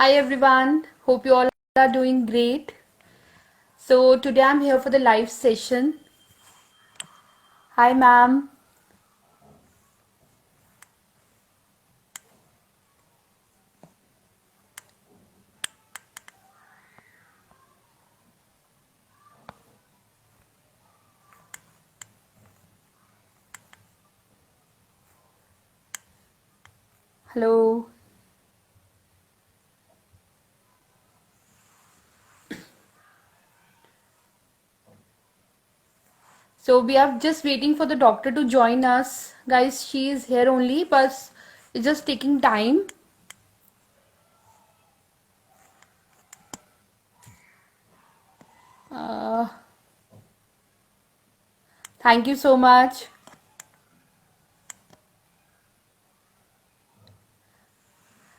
Hi everyone, hope you all are doing great. So today I'm here for the live session. Hi ma'am. Hello. So we are just waiting for the doctor to join us. Guys, she is here only, but it's just taking time. Uh, Thank you so much.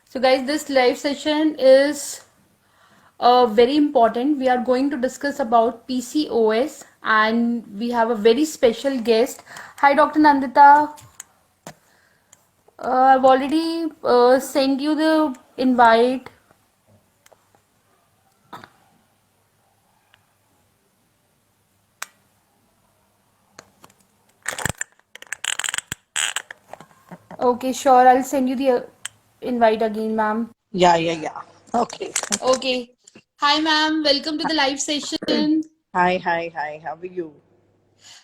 So guys, this live session is very important. We are going to discuss about PCOS and we have a very special guest. Hi Dr. Nandita. I've already sent you the invite. Okay, sure. I'll send you the invite again, ma'am. Yeah. Okay. Okay. Hi, ma'am. Welcome to the live session. Hi. How are you?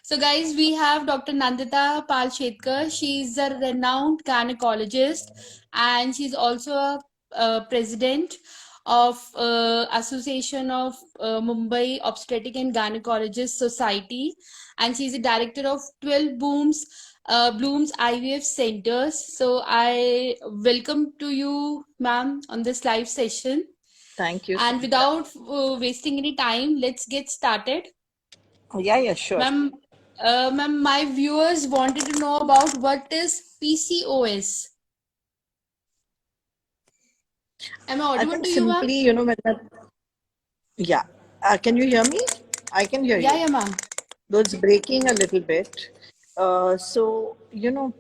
So, guys, we have Dr. Nandita Pal Shetkar. She's a renowned gynecologist and she's also a president of Association of Mumbai Obstetric and Gynecologist Society, and she's a director of 12 Blooms IVF centers. So I welcome to you, ma'am, on this live session. Thank you so And much. without wasting any time, let's get started. Yeah, sure. Ma'am, ma'am, my viewers wanted to know about what is PCOS. Am I I audible think to you, ma'am? simply, when yeah. Can you hear me? I can hear Yeah, you. yeah, ma'am. Though it's breaking a little bit.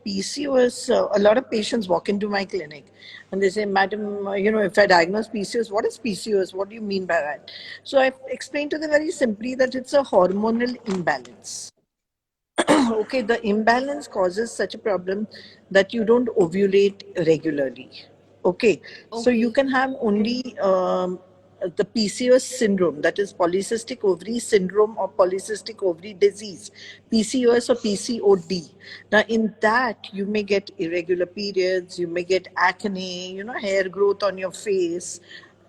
PCOS, a lot of patients walk into my clinic and they say, Madam, if I diagnose PCOS, what is PCOS? What do you mean by that? So I explained to them very simply that it's a hormonal imbalance. Okay, the imbalance causes such a problem that you don't ovulate regularly. Okay, so you Okay. can have only the PCOS syndrome, that is polycystic ovary syndrome or polycystic ovary disease, PCOS or PCOD. Now, in that, you may get irregular periods, you may get acne, hair growth on your face.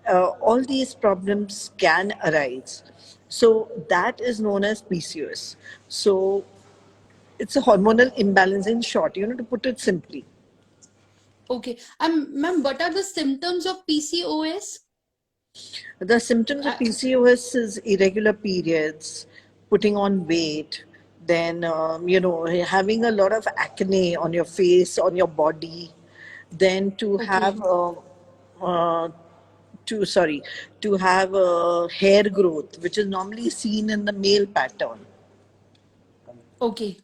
All these problems can arise. So that is known as PCOS. So it's a hormonal imbalance in short, to put it simply. Okay. Ma'am, what are the symptoms of PCOS? The symptoms of Uh, PCOS is irregular periods, putting on weight, then, having a lot of acne on your face, on your body, then okay. uh, to, sorry, to have hair growth, which is normally seen in the male pattern. Okay.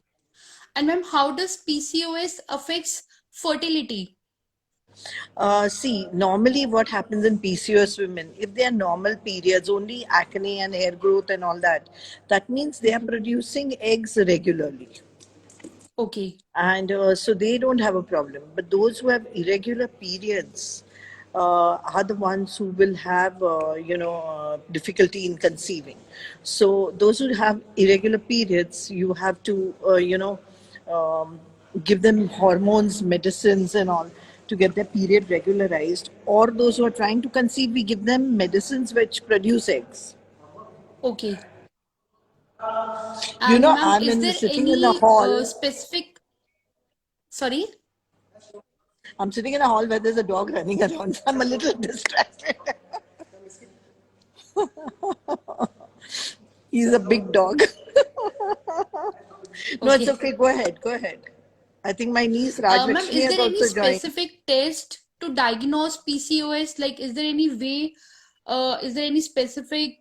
And ma'am, how does PCOS affects fertility? See, normally what happens in PCOS women, if they are normal periods, only acne and hair growth and all that, that means they are Mhm. producing eggs regularly. Okay. And so they don't have a problem. But those who have irregular periods are the ones who will have, difficulty in conceiving. So those who have irregular periods, you have to, um, give them hormones, medicines, and all to get their period regularized. Or those who are trying to conceive, we give them medicines which produce eggs. Okay. And ma'am, is there Sitting in a any hall. specific, sorry? I'm sitting in a hall where there's a dog running around. So I'm a little distracted. He's a big dog. No, it's Okay. okay. Go ahead. Go ahead. I think my niece Ma'am, Rajlakshmi is has there any also joined. specific test to diagnose PCOS? Like, is there any way, is there any specific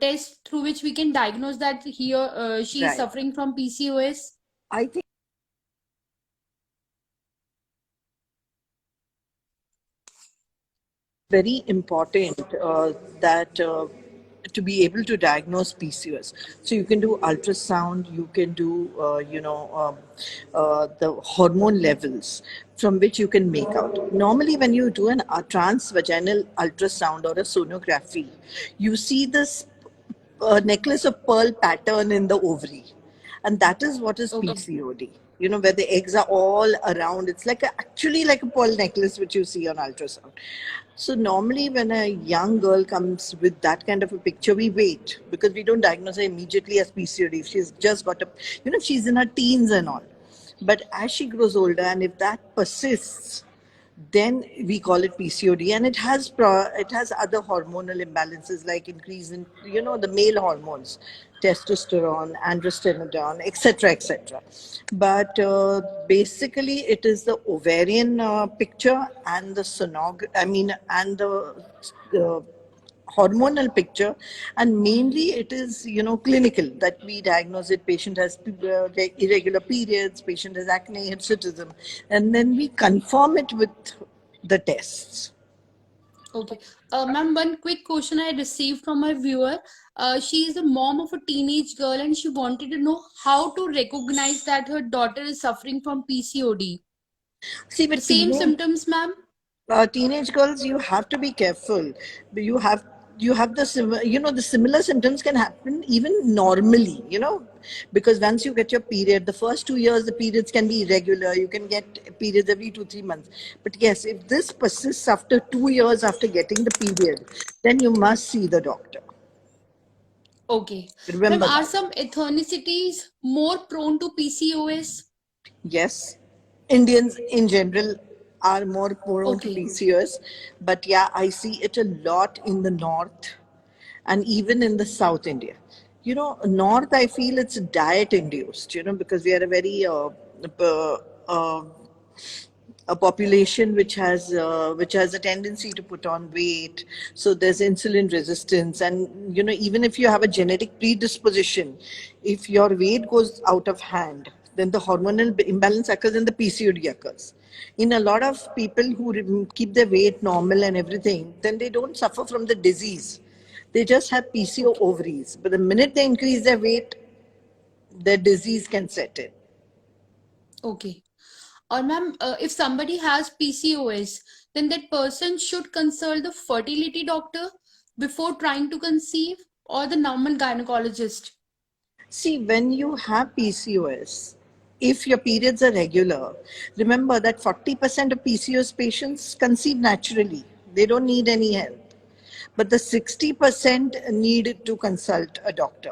test through which we can diagnose that he or she is Right. suffering from PCOS? I think very important that to be able to diagnose PCOS. So you can do ultrasound, you can do, the hormone levels from which you can make out. Normally, when you do a transvaginal ultrasound or a sonography, you see this necklace of pearl pattern in the ovary. And that is what is Okay. PCOD. You know, where the eggs are all around. It's like actually like a pearl necklace which you see on ultrasound. So normally when a young girl comes with that kind of a picture, we wait because we don't diagnose her immediately as PCOD. If she's just got a, she's in her teens and all. But as she grows older and if that persists, then we call it PCOD, and it has other hormonal imbalances like increase in the male hormones, testosterone, androstenedione, etc., etc. But basically, it is the ovarian picture and the and the hormonal picture, and mainly it is clinical that we diagnose it. Patient has irregular periods, patient has acne, hirsutism, and then we confirm it with the tests. Okay. Ma'am, one quick question I received from my viewer. She is a mom of a teenage girl and she wanted to know how to recognize that her daughter is suffering from PCOD. See, The with same symptoms, ma'am? teenage girls, you have to be careful. You have the similar symptoms can happen even normally, because once you get your period, the first 2 years the periods can be irregular. You can get periods every 2-3 months. But yes, if this persists after 2 years after getting the period, then you must see the doctor. Okay. Ma'am, Remember are that. some ethnicities more prone to PCOS? Yes, Indians in general are more prone to Okay. PCOS, but yeah, I see it a lot in the north and even in the South India. North, I feel it's diet induced, because we are a very uh, a population which has a tendency to put on weight. So there's insulin resistance, and even if you have a genetic predisposition, if your weight goes out of hand, then the hormonal imbalance occurs and the PCOD occurs. In a lot of people who keep their weight normal and everything, then they don't suffer from the disease. They just have PCO Okay. ovaries. But the minute they increase their weight, their disease can set in. Okay. Or ma'am, if somebody has PCOS, then that person should consult the fertility doctor before trying to conceive or the normal gynecologist. See, when you have PCOS, if your periods are regular, remember that 40% of PCOS patients conceive naturally. They don't need any help. But the 60% need to consult a doctor.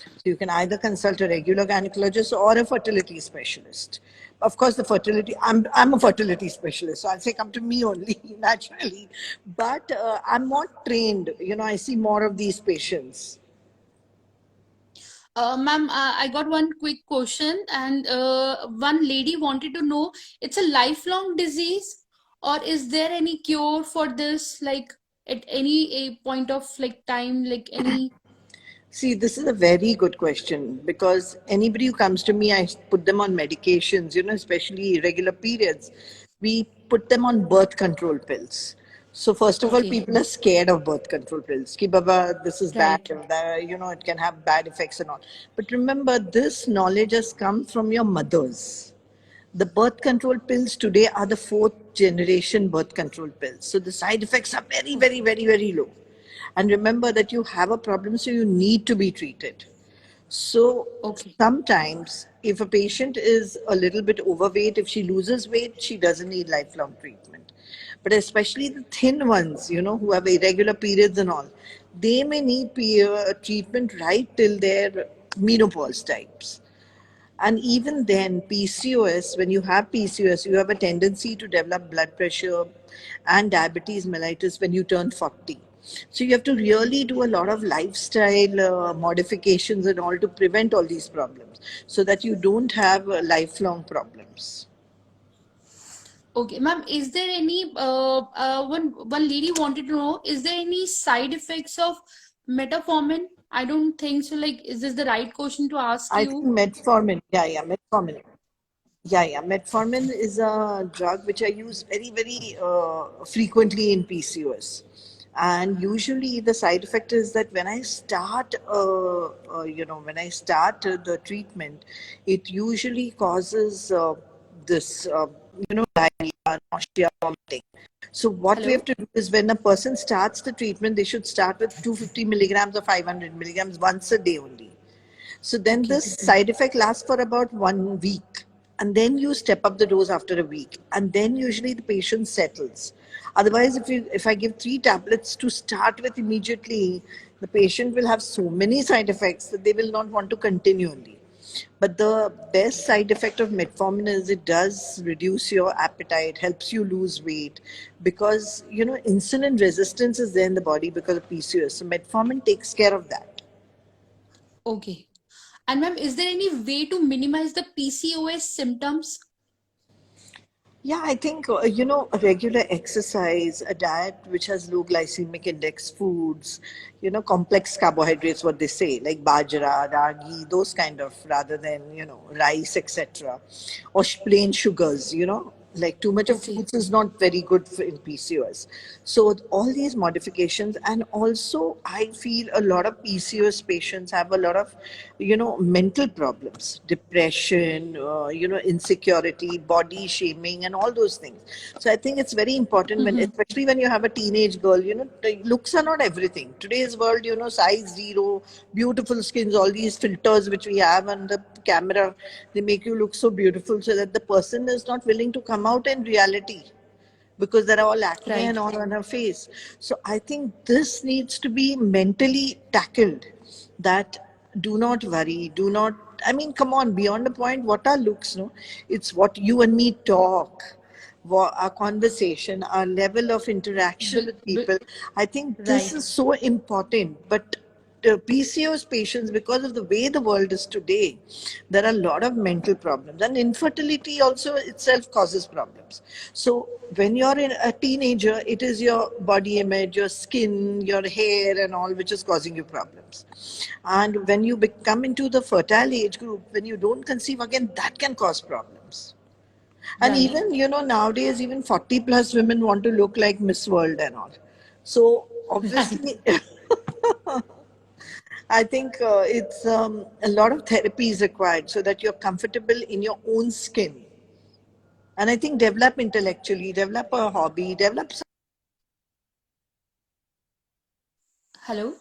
So you can either consult a regular gynecologist or a fertility specialist. Of course, I'm a fertility specialist, so I'll say come to me only naturally. But I'm not trained. I see more of these patients. Ma'am, I got one quick question, and one lady wanted to know, it's a lifelong disease, or is there any cure for this, like at any a point of like time, like any? See, this is a very good question because anybody who comes to me, I put them on medications, especially irregular periods. We put them on birth control pills. So first of all, Okay, people are scared of birth control pills. Ki baba, this is bad, right. it can have bad effects and all. But remember, this knowledge has come from your mothers. The birth control pills today are the fourth generation birth control pills. So the side effects are very, Okay, very, very, very low. And remember that you have a problem, so you need to be treated. So okay, sometimes, if a patient is a little bit overweight, if she loses weight, she doesn't need lifelong treatment. But especially the thin ones, who have irregular periods and all, they may need treatment right till their menopause types. And even then, PCOS, when you have PCOS, you have a tendency to develop blood pressure and diabetes mellitus when you turn 40. So you have to really do a lot of lifestyle modifications and all to prevent all these problems so that you don't have lifelong problems. okay, ma'am. Is there any one lady wanted to know, is there any side effects of metformin? I don't think so. Like, is this the right question to ask I think you? metformin, yeah, metformin. Yeah. Metformin is a drug which I use very frequently in PCOS. And usually the side effect is that when I start, when I start the treatment, it usually causes this, diarrhea, nausea, vomiting. So what we have Hello? to do is when a person starts the treatment, they should start with 250 milligrams or 500 milligrams once a day only. So then Okay. this side effect lasts for about 1 week. And then you step up the dose after a week. And then usually the patient settles. Otherwise, if I give 3 tablets to start with immediately, the patient will have so many side effects that they will not want to continue only. But the best side effect of metformin is it does reduce your appetite, helps you lose weight because insulin resistance is there in the body because of PCOS. So metformin takes care of that. Okay. And ma'am, is there any way to minimize the PCOS symptoms? Yeah, I think, a regular exercise, a diet which has low glycemic index foods, complex carbohydrates, what they say, like bajra, ragi, those kind of, rather than, rice, etc. Or plain sugars, like too much of Okay. fruits is not very good for in PCOS. So all these modifications, and also I feel a lot of PCOS patients have a lot of, mental problems, depression, insecurity, body shaming, and all those things. So I think it's very important when, Mm-hmm. especially when you have a teenage girl, the looks are not everything. Today's world, size zero, beautiful skins, all these filters which we have on the camera, they make you look so beautiful so that the person is not willing to come out in reality because there are all acne and Right. all on her face. So I think this needs to be mentally tackled. That do not worry, do not. I mean, come on, beyond the point, what are looks? No, it's what you and me talk, our conversation, our level of interaction Bill, with bill, people. I think this right. is so important. But PCOS patients, because of the way the world is today, there are a lot of mental problems, and infertility also itself causes problems. So when you're a teenager, it is your body image, your skin, your hair, and all which is causing you problems. And when you come into the fertile age group, when you don't conceive again, that can cause problems. And Right. even, nowadays, even 40 plus women want to look like Miss World and all. So Right. obviously, I think it's a lot of therapy is required so that you're comfortable in your own skin. And I think develop intellectually, develop a hobby, develop. Hello?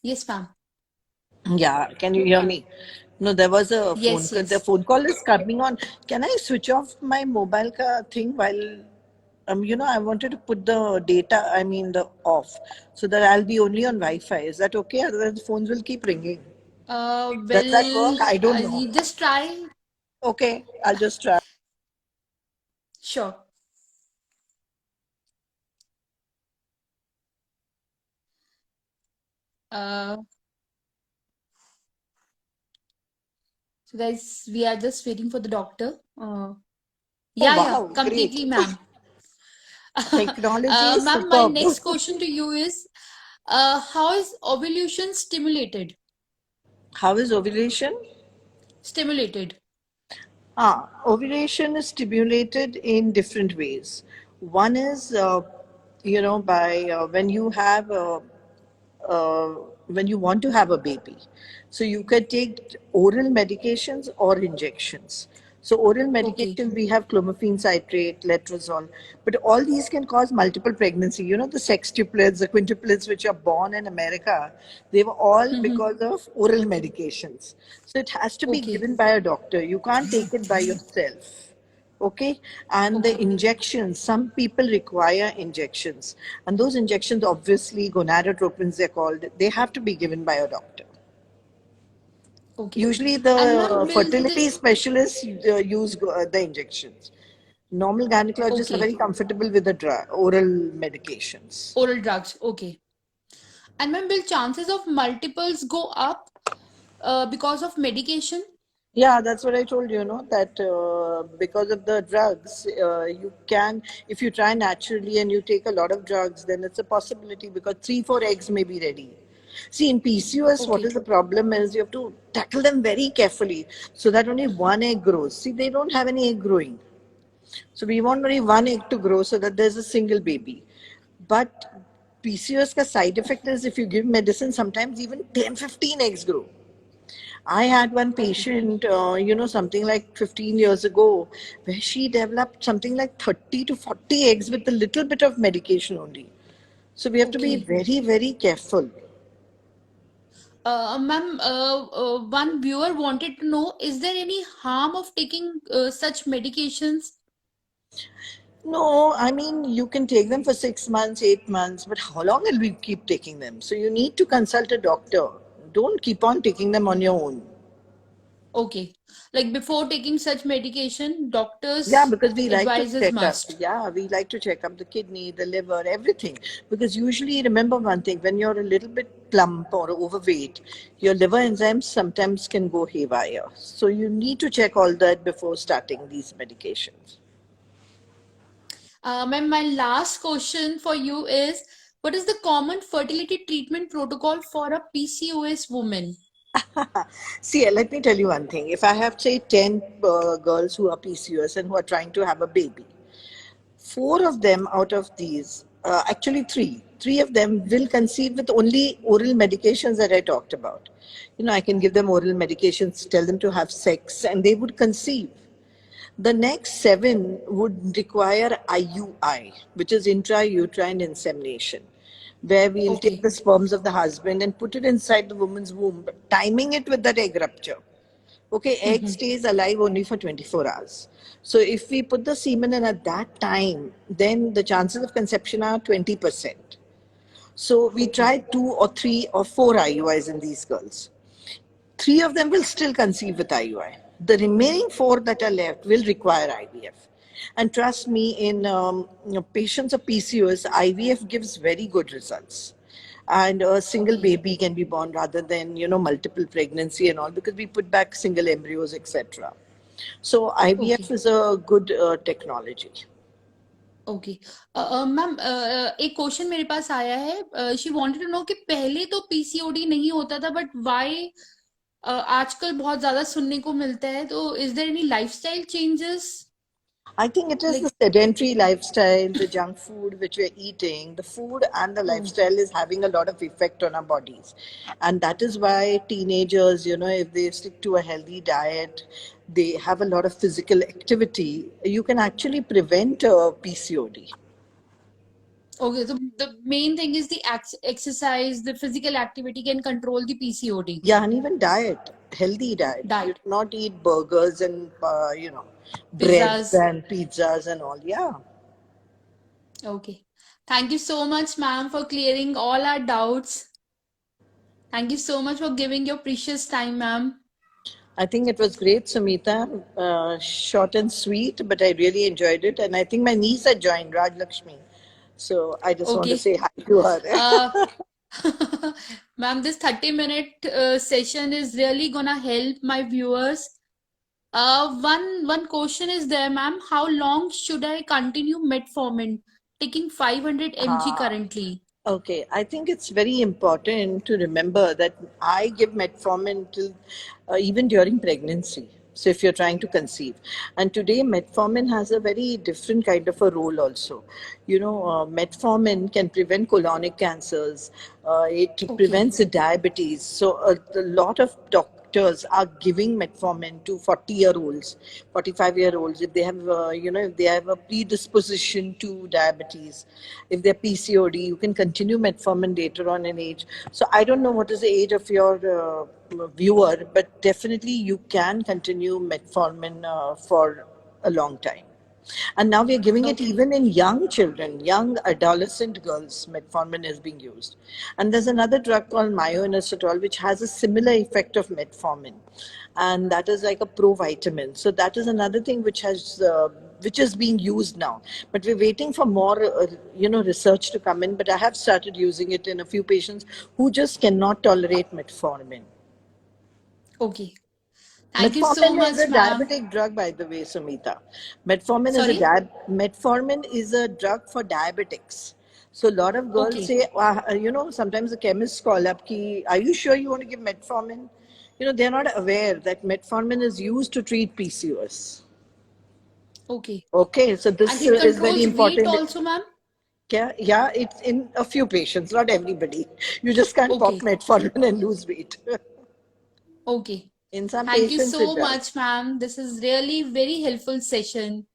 Yes, ma'am. Yeah, can you hear me? No, there was a phone Yes, call. The yes. phone call is coming on. Can I switch off my mobile thing while I wanted to put the data, I mean the off, so that I'll be only on Wi-Fi. Is that okay? Otherwise, the phones will keep ringing. Does that work? Well, I don't know. you just try. Okay, I'll just try. Sure. Uh, so guys, we are just waiting for the doctor. Oh, Yeah, wow, great. completely, ma'am. Technology is Ma'am, my superb. next question to you is, how is ovulation stimulated? How is ovulation? Stimulated. Ovulation is stimulated in different ways. One is, by uh, when you want to have a baby. So you can take oral medications or injections. So oral Okay. medication, we have clomiphene citrate, letrozole, but all these can cause multiple pregnancy. The sextuplets, the quintuplets which are born in America, they were all Mm-hmm. because of oral medications. So it has to be Okay. given by a doctor. You can't take it by yourself. Okay. And the Okay. injections, some people require injections, and those injections, obviously gonadotropins they're called, they have to be given by a doctor. Okay. Usually And ma'am, the will the fertility specialists use the injections. Normal gynecologists are okay, very comfortable with the oral medications. oral drugs. Okay. And ma'am, will chances of multiples go up because of medication? Yeah, that's what I told you, that because of the drugs, you can, if you try naturally and you take a lot of drugs, then it's a possibility because 3, 4 eggs may be ready. See, in PCOS, what is Okay. the problem is you have to tackle them very carefully so that only one egg grows. See, they don't have any egg growing. So we want only one egg to grow so that there's a single baby. But PCOS ka side effect is if you give medicine, sometimes even 10, 15 eggs grow. I had one Okay. patient, something like 15 years ago, where she developed something like 30 to 40 eggs with a little bit of medication only. So we have to be Okay. very, very careful. Ma'am, one viewer wanted to know, is there any harm of taking such medications? No, I mean, you can take them for 6 months, 8 months, but how long will we keep taking them? So you need to consult a doctor. Don't keep on taking them on your own. Okay. Like before taking such medication, Yeah, doctor's because we like to advice is check up. must. Yeah, we like to check up the kidney, the liver, everything. Because usually, remember one thing, when you're a little bit plump or overweight, your liver enzymes sometimes can go haywire. So you need to check all that before starting these medications. Ma'am, my last question for you is, what is the common fertility treatment protocol for a PCOS woman? See, let me tell you one thing. If I have, say, 10 girls who are PCOS and who are trying to have a baby, four of them out of these, actually three of them will conceive with only oral medications that I talked about. I can give them oral medications, tell them to have sex, and they would conceive. The next seven would require IUI, which is intrauterine insemination, where we'll take Okay. the sperms of the husband and put it inside the woman's womb, timing it with that egg rupture. Okay, egg Mhm. stays alive only for 24 hours. So if we put the semen in at that time, then the chances of conception are 20%. So we Okay. tried 2 or 3 or 4 IUIs in these girls. Three of them will still conceive with IUI. The remaining four that are left will require IVF. And trust me, in patients of PCOS, IVF gives very good results. And a single Okay. baby can be born rather than multiple pregnancy and all, because we put back single embryos, etc. So IVF Okay. is a good technology. Okay ma'am एक question मेरे पास आया है she wanted to know कि पहले तो PCOD नहीं होता था बट व्हाई आजकल बहुत ज्यादा सुनने को मिलता है तो is there any lifestyle changes I think it is like the sedentary lifestyle, the junk food which we're eating, the food and the lifestyle is having a lot of effect on our bodies. And that is why teenagers, if they stick to a healthy diet, they have a lot of physical activity, you can actually prevent PCOD. Okay तो the main thing is the exercise the physical activity can control the PCOD Yeah, and even diet, healthy diet. You diet do not eat burgers and, breads pizzas and pizzas and all. Yeah. Okay thank you so much ma'am for clearing all our doubts thank you so much for giving your precious time ma'am I think it was great, Sumita. Short and sweet, but I really enjoyed it. And I think my niece had joined, Raj Lakshmi. So I just want okay to say hi to her. Ma'am, this 30-minute session is really gonna help my viewers. One question is there, ma'am. How long should I continue metformin? Taking 500 mg Ah, currently. okay, I think it's very important to remember that I give metformin till even during pregnancy. So if you're trying to conceive, and today metformin has a very different kind of a role also. Metformin can prevent colonic cancers. It Okay. prevents diabetes. So a lot of doctors are giving metformin to 40-year-olds, 45-year-olds if they have, if they have a predisposition to diabetes, if they're PCOD, you can continue metformin later on in age. So I don't know what is the age of your viewer, but definitely you can continue metformin for a long time. And now we are giving it Okay. even in young children, young adolescent girls, metformin is being used. And there's another drug called myoinositol, which has a similar effect of metformin. And that is like a provitamin. So that is another thing which is being used now. But we're waiting for more, research to come in. But I have started using it in a few patients who just cannot tolerate metformin. Okay. Thank you so Metformin is a much, ma'am. diabetic drug, by the way, Sumita. Sorry? Metformin is a drug for diabetics. So a lot of girls Okay. say, sometimes the chemists call up, ki, are you sure you want to give metformin? They're not aware that metformin is used to treat PCOS. Okay. Okay, so And this it is very controls weight important. also, ma'am? Yeah, it's in a few patients, not everybody. You just can't pop Okay. metformin and lose weight. Okay. In some Thank you patients, it so does. much, ma'am. This is really very helpful session.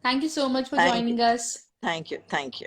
Thank you so much for Thank you. joining us. Thank you. Thank you.